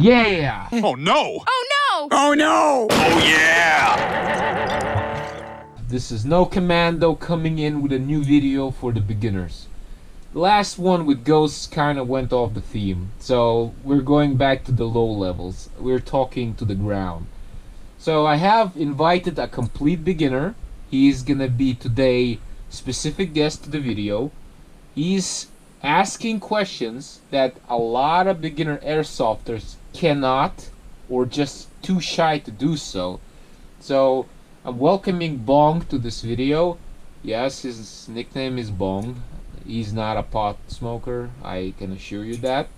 Yeah! Oh no! Oh no! Oh no! Oh yeah! This is No Commando coming in with a new video for the beginners. The last one with ghosts kinda went off the theme, so we're going back to the low levels. We're talking to the ground. So I have invited a complete beginner. He's gonna be today specific guest to the video. He's asking questions that a lot of beginner airsofters cannot or just too shy to do so. So I'm welcoming Bong to this video. Yes, his nickname is Bong. He's not a pot smoker, I can assure you that.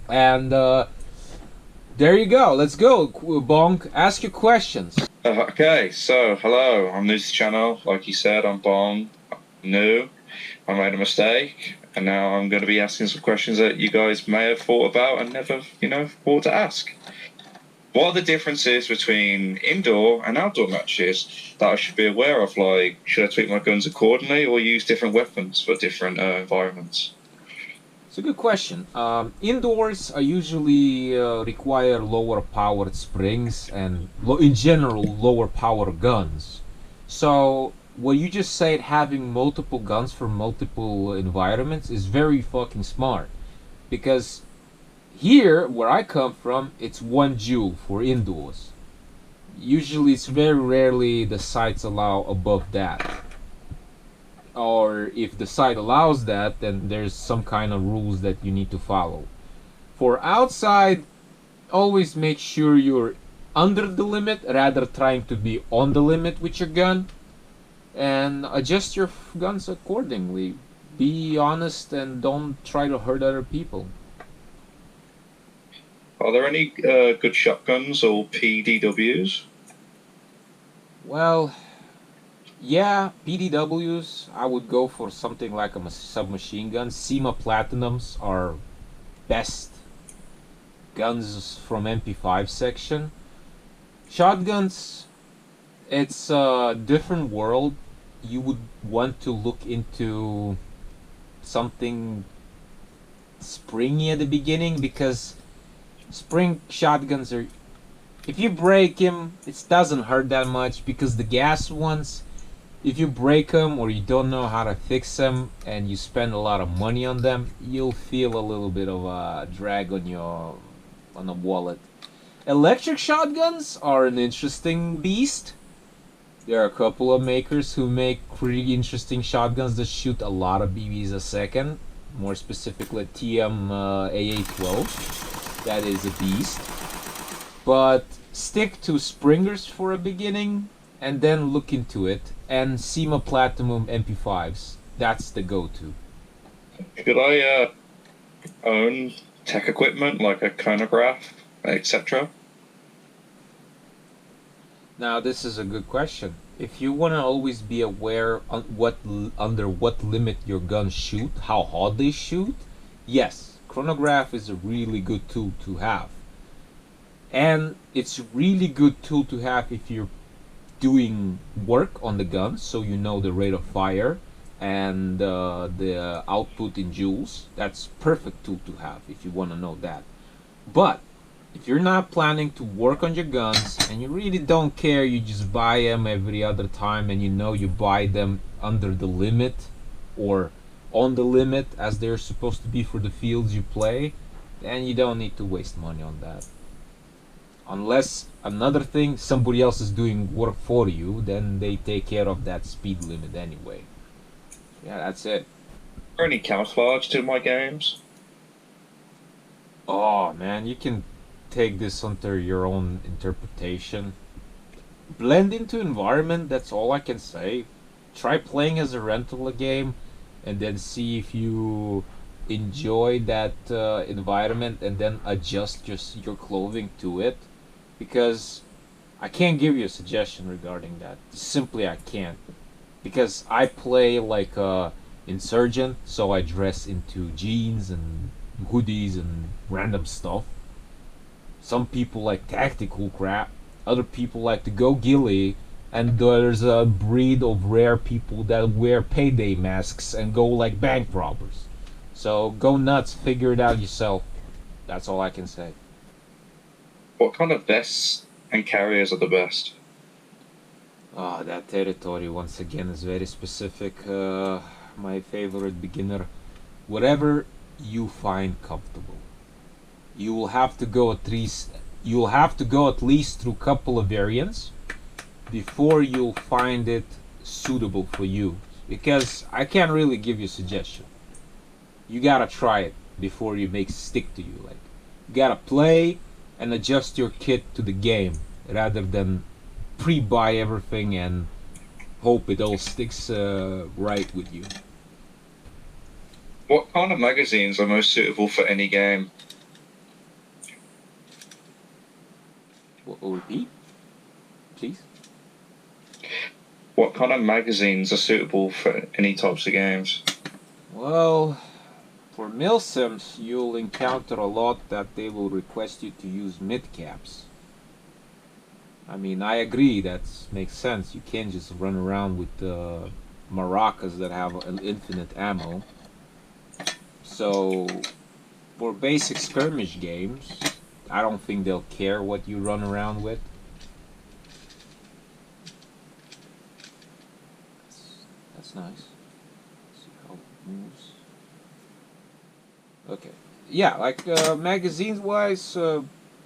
And there you go. Let's go, Bong. Ask your questions. Okay, so hello, I'm new to the channel. Like you said, I'm Bong. I'm new. I made a mistake, and now I'm going to be asking some questions that you guys may have thought about and never, thought to ask. What are the differences between indoor and outdoor matches that I should be aware of? Like, should I tweak my guns accordingly or use different weapons for different environments? It's a good question. Indoors, I usually require lower powered springs and, in general, lower power guns. So, what you just said, having multiple guns for multiple environments, is very fucking smart. Because here, where I come from, it's one joule for indoors. Usually, it's very rarely the sites allow above that. Or if the site allows that, then there's some kind of rules that you need to follow. For outside, always make sure you're under the limit rather trying to be on the limit with your gun, and adjust your guns accordingly. Be honest and don't try to hurt other people. Are there any good shotguns or PDWs? Well, yeah, PDWs, I would go for something like a submachine gun. SEMA Platinums are best guns from MP5 section. Shotguns, it's a different world. You would want to look into something springy at the beginning, because spring shotguns are, if you break him, it doesn't hurt that much, because the gas ones, if you break them or you don't know how to fix them and you spend a lot of money on them, you'll feel a little bit of a drag on the wallet. Electric shotguns are an interesting beast. There are a couple of makers who make pretty interesting shotguns that shoot a lot of BBs a second. More specifically, TM AA12. That is a beast. But stick to Springers for a beginning, and then look into it. And SEMA Platinum MP5s. That's the go-to. Should I own tech equipment like a chronograph, etc.? Now, this is a good question. If you want to always be aware on under what limit your guns shoot, how hard they shoot, yes, chronograph is a really good tool to have. And it's a really good tool to have if you're doing work on the gun, so you know the rate of fire and the output in joules. That's perfect tool to have if you want to know that. But if you're not planning to work on your guns and you really don't care, you just buy them every other time, and you know you buy them under the limit or on the limit as they're supposed to be for the fields you play, then you don't need to waste money on that. Unless, another thing, somebody else is doing work for you, then they take care of that speed limit anyway. Yeah, that's it. Are there any camouflage to my games? Oh man, you can take this under your own interpretation. Blend into environment, that's all I can say. Try playing as a rental game and then see if you enjoy that environment, and then adjust your clothing to it. Because I can't give you a suggestion regarding that. Simply I can't. Because I play like a insurgent, so I dress into jeans and hoodies and random stuff. Some people like tactical crap, other people like to go ghillie, and there's a breed of rare people that wear payday masks and go like bank robbers. So go nuts, figure it out yourself. That's all I can say. What kind of vests and carriers are the best? Ah, that territory once again is very specific. My favorite beginner, whatever you find comfortable. You will have to go at least. You will have to go at least through a couple of variants before you'll find it suitable for you. Because I can't really give you a suggestion. You gotta try it before you make stick to you. Like, you gotta play and adjust your kit to the game rather than pre-buy everything and hope it all sticks right with you. What kind of magazines are most suitable for any game? Repeat, please. What kind of magazines are suitable for any types of games? Well, for milsims, you'll encounter a lot that they will request you to use mid caps. I mean, I agree, that makes sense. You can't just run around with maracas that have infinite ammo. So, for basic skirmish games, I don't think they'll care what you run around with. That's nice. Let's see how it moves. Okay. Yeah, like magazines wise,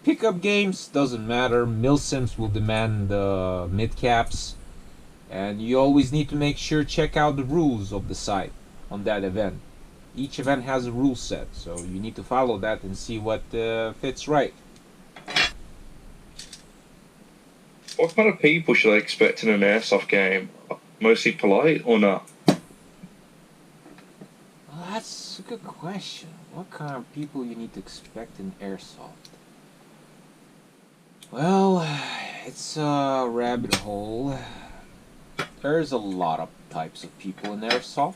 pickup games doesn't matter. Milsims will demand mid caps, and you always need to make sure check out the rules of the site on that event. Each event has a rule set, so you need to follow that and see what fits right. What kind of people should I expect in an airsoft game? Mostly polite or not? Well, that's a good question. What kind of people you need to expect in airsoft? Well, it's a rabbit hole. There's a lot of types of people in airsoft.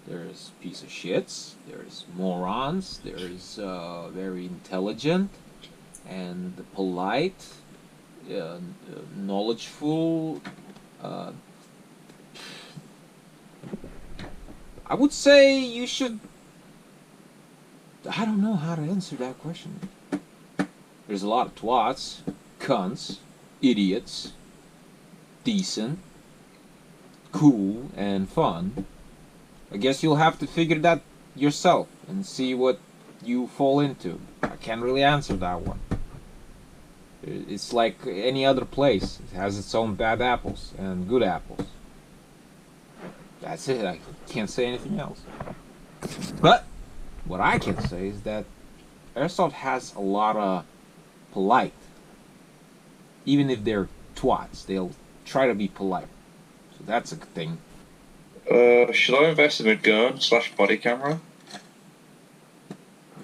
There's piece of shits, there's morons, there's very intelligent and polite, knowledgeful. I would say you should. I don't know how to answer that question. There's a lot of twats, cunts, idiots, decent, cool, and fun. I guess you'll have to figure that yourself and see what you fall into. I can't really answer that one. It's like any other place. It has its own bad apples and good apples. That's it. I can't say anything else. But what I can say is that Airsoft has a lot of polite. Even if they're twats, they'll try to be polite. So that's a good thing. Should I invest in a gun / body camera?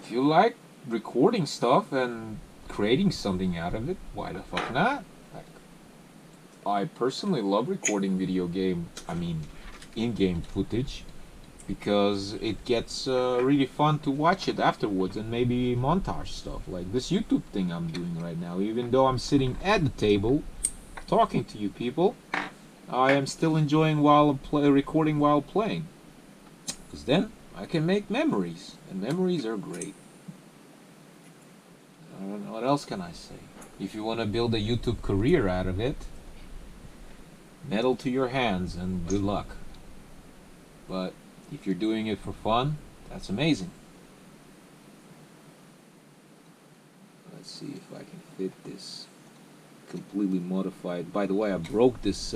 If you like recording stuff and creating something out of it, why the fuck not? Like, I personally love recording in-game footage, because it gets really fun to watch it afterwards and maybe montage stuff like this YouTube thing I'm doing right now. Even though I'm sitting at the table talking to you people, I am still enjoying recording while playing, because then I can make memories, and memories are great. I don't know, what else can I say? If you want to build a YouTube career out of it, metal to your hands and good luck. But if you're doing it for fun, that's amazing. Let's see if I can fit this completely modified. By the way, I broke this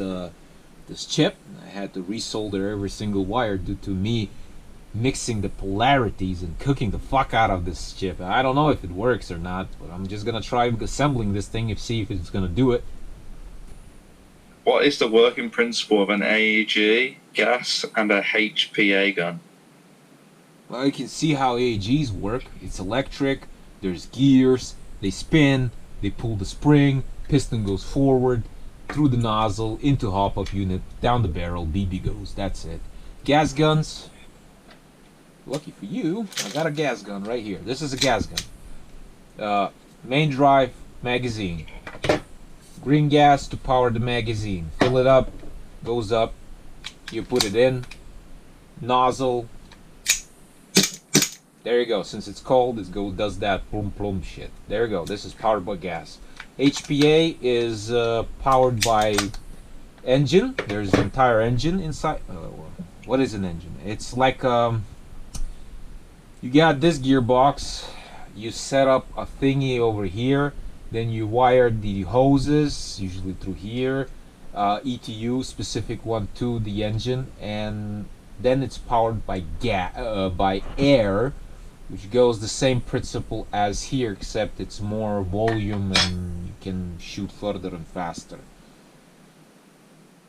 this chip. I had to resolder every single wire due to me mixing the polarities and cooking the fuck out of this chip. I don't know if it works or not, but I'm just gonna try assembling this thing and see if it's gonna do it. What is the working principle of an AEG, gas, and a HPA gun? Well, you can see how AEGs work. It's electric, there's gears, they spin, they pull the spring, piston goes forward, through the nozzle, into hop-up unit, down the barrel, BB goes, that's it. Gas guns, lucky for you, I got a gas gun right here. This is a gas gun. Main drive, magazine. Green gas to power the magazine. Fill it up, goes up, you put it in, nozzle, There you go. Since it's cold, does that plum plum shit. There you go. This is powered by gas. HPA is powered by engine. There's an entire engine inside. What is an engine? It's like you got this gearbox. You set up a thingy over here. Then you wire the hoses, usually through here. ETU specific one to the engine, and then it's powered by by air, which goes the same principle as here, except it's more volume and you can shoot further and faster.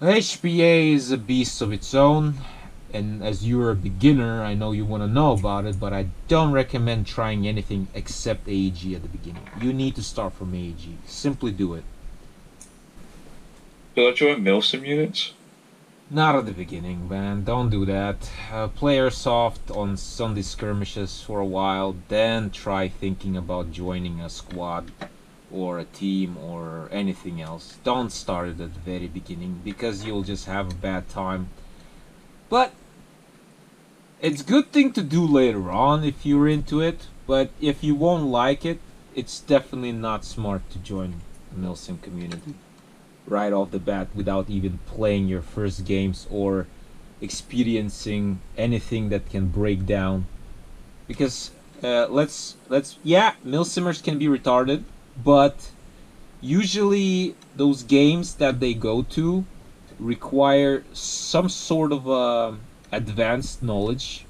HPA is a beast of its own, and as you're a beginner, I know you want to know about it, but I don't recommend trying anything except AEG at the beginning. You need to start from AEG. Simply do it. Should I join Milsim units? Not at the beginning, man. Don't do that. Play Airsoft on Sunday skirmishes for a while, then try thinking about joining a squad or a team or anything else. Don't start it at the very beginning, because you'll just have a bad time. But it's a good thing to do later on if you're into it, but if you won't like it, it's definitely not smart to join the Milsim community right off the bat without even playing your first games or experiencing anything that can break down. Because yeah, Milsimmers can be retarded, but usually those games that they go to require some sort of advanced knowledge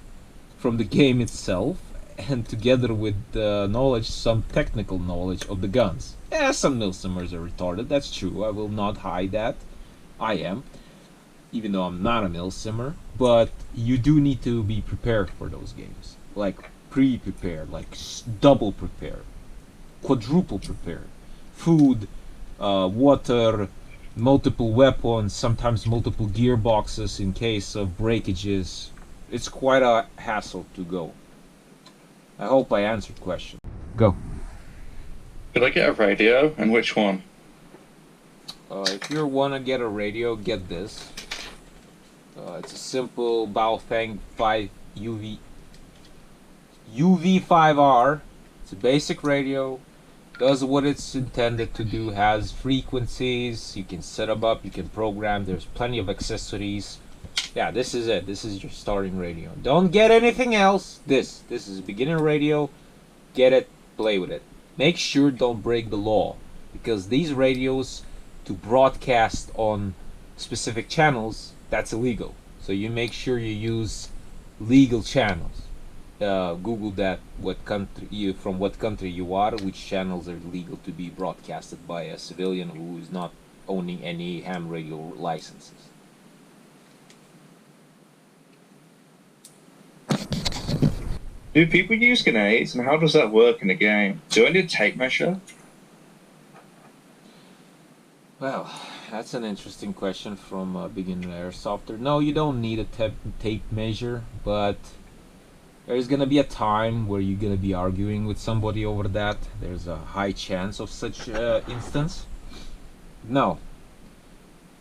from the game itself, and together with the knowledge, some technical knowledge of the guns. Yeah, some Milsimmers are retarded, that's true, I will not hide that. I am, even though I'm not a Milsimmer, but you do need to be prepared for those games. Like, pre-prepared, like double prepared, quadruple prepared. Food, water, multiple weapons, sometimes multiple gearboxes in case of breakages. It's quite a hassle to go. I hope I answered the question. Go. Could I get a radio, and which one? If you want to get a radio, get this. It's a simple Baofeng 5 UV5R. It's a basic radio. Does what it's intended to do. Has frequencies. You can set them up. You can program. There's plenty of accessories. Yeah, this is it. This is your starting radio. Don't get anything else. This is a beginner radio. Get it. Play with it. Make sure don't break the law, because these radios, to broadcast on specific channels, that's illegal. So you make sure you use legal channels. Google that, from what country you are, which channels are legal to be broadcasted by a civilian who is not owning any ham radio licenses. Do people use grenades, and how does that work in the game? Do I need a tape measure? Well, that's an interesting question from a beginner airsofter. No, you don't need a tape measure, but there's gonna be a time where you're gonna be arguing with somebody over that. There's a high chance of such instance. No.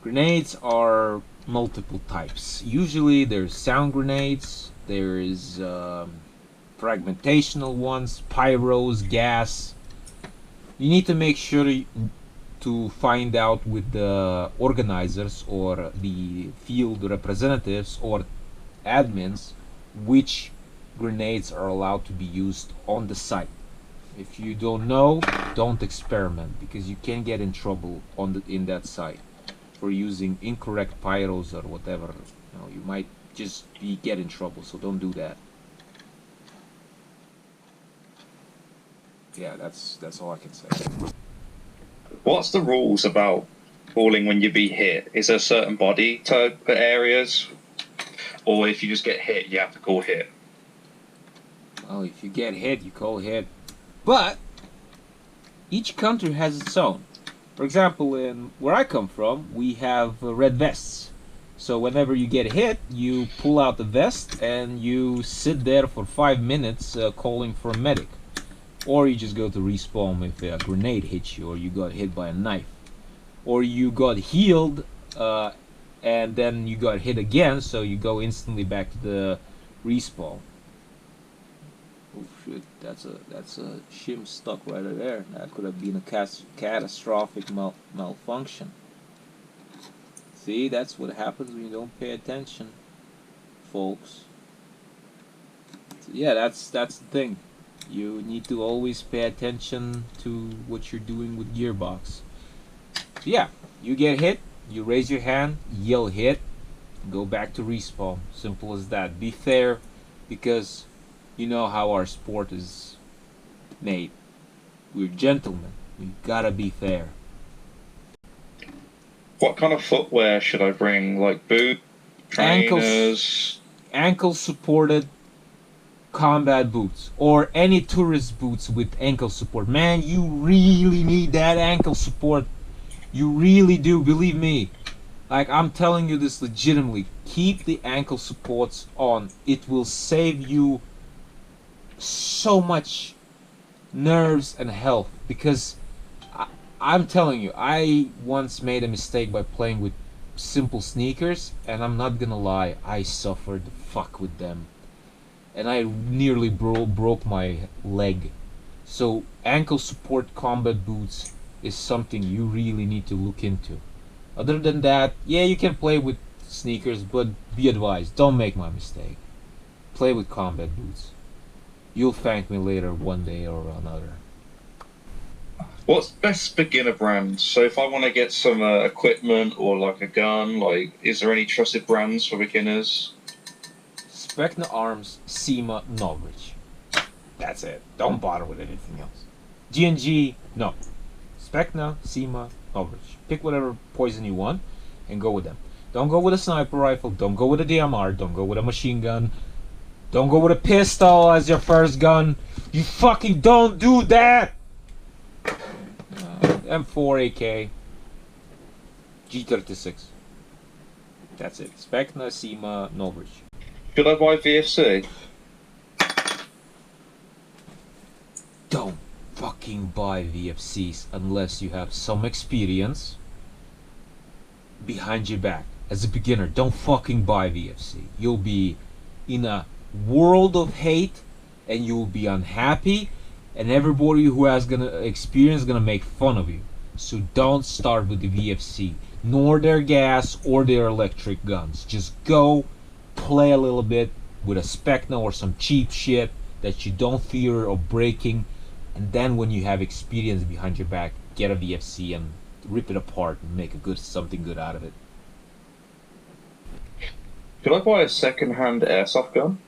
Grenades are multiple types. Usually there's sound grenades, there's fragmentational ones, pyros, gas. You need to make sure to find out with the organizers or the field representatives or admins which grenades are allowed to be used on the site. If you don't know, don't experiment, because you can get in trouble in that site for using incorrect pyros or whatever. You might just get in trouble, so don't do that. Yeah, that's all I can say. What's the rules about falling when you be hit? Is there certain body type areas, or if you just get hit, you have to call hit? Well, if you get hit, you call hit. But each country has its own. For example, in where I come from, we have red vests. So whenever you get hit, you pull out the vest and you sit there for 5 minutes calling for a medic. Or you just go to respawn if a grenade hits you, or you got hit by a knife. Or you got healed and then you got hit again, so you go instantly back to the respawn. Oh shit, that's a shim stuck right there. That could have been a catastrophic malfunction. See, that's what happens when you don't pay attention, folks. So yeah, that's the thing. You need to always pay attention to what you're doing with gearbox. So yeah, you get hit, you raise your hand, yell hit, go back to respawn. Simple as that. Be fair, because you know how our sport is made. We're gentlemen. We gotta be fair. What kind of footwear should I bring? Like boot, trainers? Ankle supported combat boots or any tourist boots with ankle support. Man, you really need that ankle support. You really do, believe me. Like, I'm telling you this legitimately. Keep the ankle supports on. It will save you so much nerves and health, because I'm telling you, I once made a mistake by playing with simple sneakers, and I'm not gonna lie, I suffered the fuck with them, and I nearly broke my leg. So ankle support combat boots is something you really need to look into. Other than that, yeah, you can play with sneakers, but be advised, don't make my mistake. Play with combat boots. You'll thank me later one day or another. What's best beginner brand? So if I want to get some equipment or like a gun, like, is there any trusted brands for beginners? Specna Arms, SEMA, Norwich. That's it. Don't bother with anything else. G&G, no. Specna, SEMA, Norwich. Pick whatever poison you want and go with them. Don't go with a sniper rifle. Don't go with a DMR. Don't go with a machine gun. Don't go with a pistol as your first gun. You fucking don't do that! M4, AK, G36. That's it. Specna, SEMA, Norwich. Should I buy VFC? Don't fucking buy VFCs unless you have some experience behind your back. As a beginner, don't fucking buy VFC. You'll be in a world of hate and you'll be unhappy, and everybody who has experience gonna make fun of you. So don't start with the VFC, nor their gas or their electric guns. Just go play a little bit with a Specna or some cheap shit that you don't fear of breaking, and then when you have experience behind your back, get a VFC and rip it apart and make something good out of it. Could I buy a second-hand airsoft gun?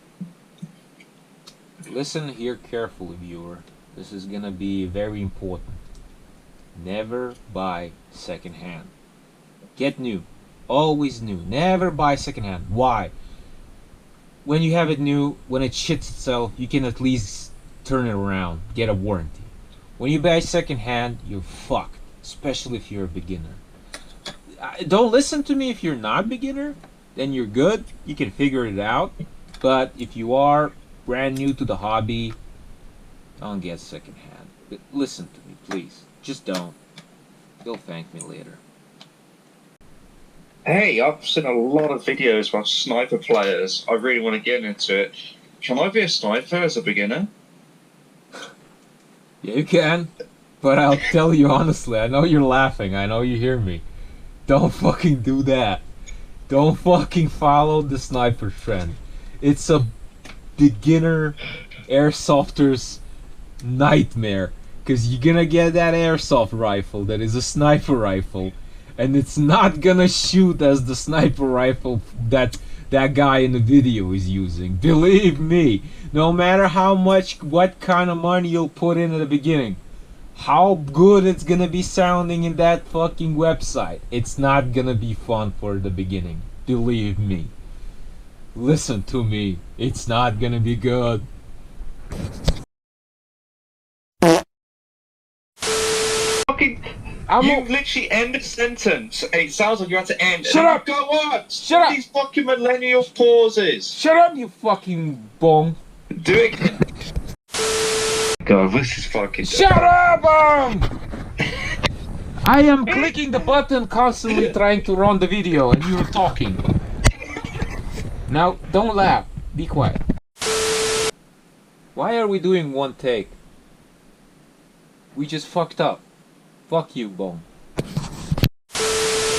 Listen here carefully, viewer. This is gonna be very important. Never buy second-hand. Get new. Always new. Never buy second-hand. Why? When you have it new, when it shits itself, you can at least turn it around, get a warranty. When you buy second-hand, you're fucked. Especially if you're a beginner. Don't listen to me if you're not a beginner. Then you're good. You can figure it out. But if you are brand new to the hobby, don't get second-hand. But listen to me, please. Just don't. You'll thank me later. Hey, I've seen a lot of videos about sniper players. I really want to get into it. Can I be a sniper as a beginner? Yeah, you can. But I'll tell you honestly, I know you're laughing. I know you hear me. Don't fucking do that. Don't fucking follow the sniper trend. It's a beginner airsofter's nightmare. Because you're gonna get that airsoft rifle that is a sniper rifle, and it's not gonna shoot as the sniper rifle that guy in the video is using. Believe me, no matter what kind of money you'll put in at the beginning, how good it's gonna be sounding in that fucking website, it's not gonna be fun for the beginning. Believe me. Listen to me, it's not gonna be good. You literally end a sentence and it sounds like you had to end. Shut up! Go on! Shut up! These fucking millennial pauses! Shut up, you fucking bong! Do it! God, this is fucking... Shut up! I am clicking the button constantly trying to run the video and you're talking. Now, don't laugh. Be quiet. Why are we doing one take? We just fucked up. Fuck you, Bone.